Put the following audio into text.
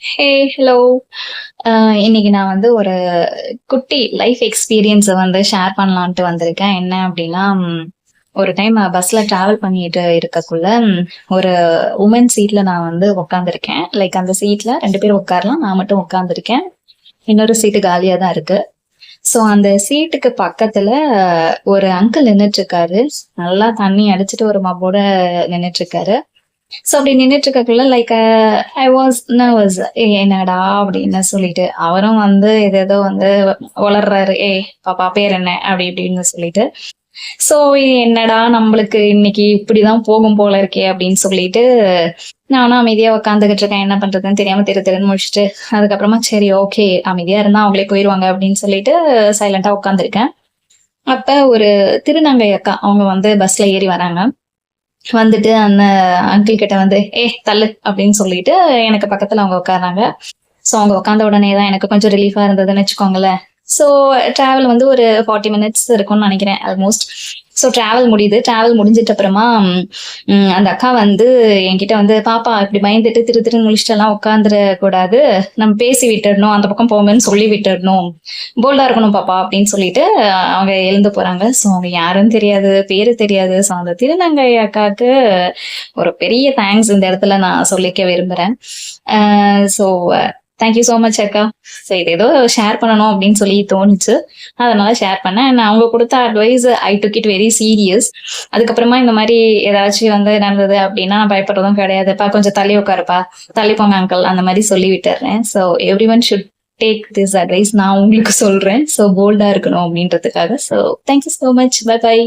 ஹே, hello. இன்னைக்கு நான் வந்து ஒரு குட்டி லைஃப் எக்ஸ்பீரியன்ஸ வந்து ஷேர் பண்ணலான்ட்டு வந்திருக்கேன். என்ன அப்டின்னா, ஒரு டைம் பஸ்ல டிராவல் பண்ணிட்டு இருக்கக்குள்ள, ஒரு வுமன் சீட்ல நான் வந்து உட்காந்துருக்கேன். லைக் அந்த சீட்ல 2 பேர் உட்காரலாம். நான் மட்டும் உட்காந்துருக்கேன். இன்னொரு சீட்டு காலியா தான் இருக்கு. ஸோ அந்த சீட்டுக்கு பக்கத்துல ஒரு அங்கிள் நின்னுட்டுருக்காரு. நல்லா தண்ணி அடிச்சுட்டு ஒரு மப்போட நின்னுட்டுருக்காரு. ஸோ அப்படி நின்னுட்டு இருக்கக்குள்ள லைக் ஐ வாஸ் நர்வஸ். என்னடா அப்படின்னு சொல்லிட்டு அவரும் வந்து ஏதேதோ வந்து வளர்றாரு. ஏய் பாப்பா பேர் என்ன அப்படி இப்படின்னு சொல்லிட்டு. ஸோ என்னடா நம்மளுக்கு இன்னைக்கு இப்படிதான் போகும் போல இருக்கே அப்படின்னு சொல்லிட்டு நானும் அமைதியா உட்காந்துக்கிட்டு இருக்கேன். என்ன பண்றதுன்னு தெரியாம தெருன்னு முடிச்சுட்டு அதுக்கப்புறமா சரி ஓகே அமைதியா இருந்தா அவங்களே போயிருவாங்க அப்படின்னு சொல்லிட்டு சைலண்டா உட்காந்துருக்கேன். அப்ப ஒரு திருநங்கை அக்கா அவங்க வந்து பஸ்ல ஏறி வராங்க. வந்துட்டு அந்த அங்கிள் கிட்ட வந்து தள்ளு அப்படின்னு சொல்லிட்டு எனக்கு பக்கத்துல அவங்க உட்கார்றாங்க. ஸோ அவங்க உட்காந்த உடனே தான் எனக்கு கொஞ்சம் ரிலீஃபா இருந்ததுன்னு வச்சுக்கோங்களேன். ஸோ டிராவல் வந்து ஒரு 40 மினிட்ஸ் இருக்கும்னு நினைக்கிறேன் ஆல்மோஸ்ட். ஸோ டிராவல் முடியுது. டிராவல் முடிஞ்சிட்ட அப்புறமா அந்த அக்கா வந்து என்கிட்ட வந்து பாப்பா இப்படி பயந்துட்டு திருன்னு முடிச்சுட்டு எல்லாம் உட்காந்துட கூடாது, நம்ம பேசி விட்டுடணும், அந்த பக்கம் போங்கன்னு சொல்லி விட்டுடணும், போல்டா இருக்கணும் பாப்பா அப்படின்னு சொல்லிட்டு அவங்க எழுந்து போறாங்க. ஸோ அவங்க யாருன்னு தெரியாது, பேரு தெரியாது. ஸோ அந்த திருநங்கை அக்காவுக்கு ஒரு பெரிய தேங்க்ஸ் இந்த இடத்துல நான் சொல்லிக்க விரும்புறேன். ஸோ தேங்க்யூ ஸோ மச் அக்கா. ஸோ இது ஏதோ ஷேர் பண்ணணும் அப்படின்னு சொல்லி தோணுச்சு, அதனால ஷேர் பண்ணேன். நான் அவங்க கொடுத்த advice I took it very serious. அதுக்கப்புறமா இந்த மாதிரி ஏதாச்சும் வந்து நடந்தது அப்படின்னா நான் பயப்படுறதும் கிடையாதுப்பா, கொஞ்சம் தள்ளி உட்காருப்பா, தள்ளி போங்க அங்கிள், அந்த மாதிரி சொல்லி விட்டுறேன். So everyone should take this advice நான் உங்களுக்கு சொல்றேன். ஸோ போல்டா இருக்கணும் அப்படின்றதுக்காக. So thank you so much. Bye by.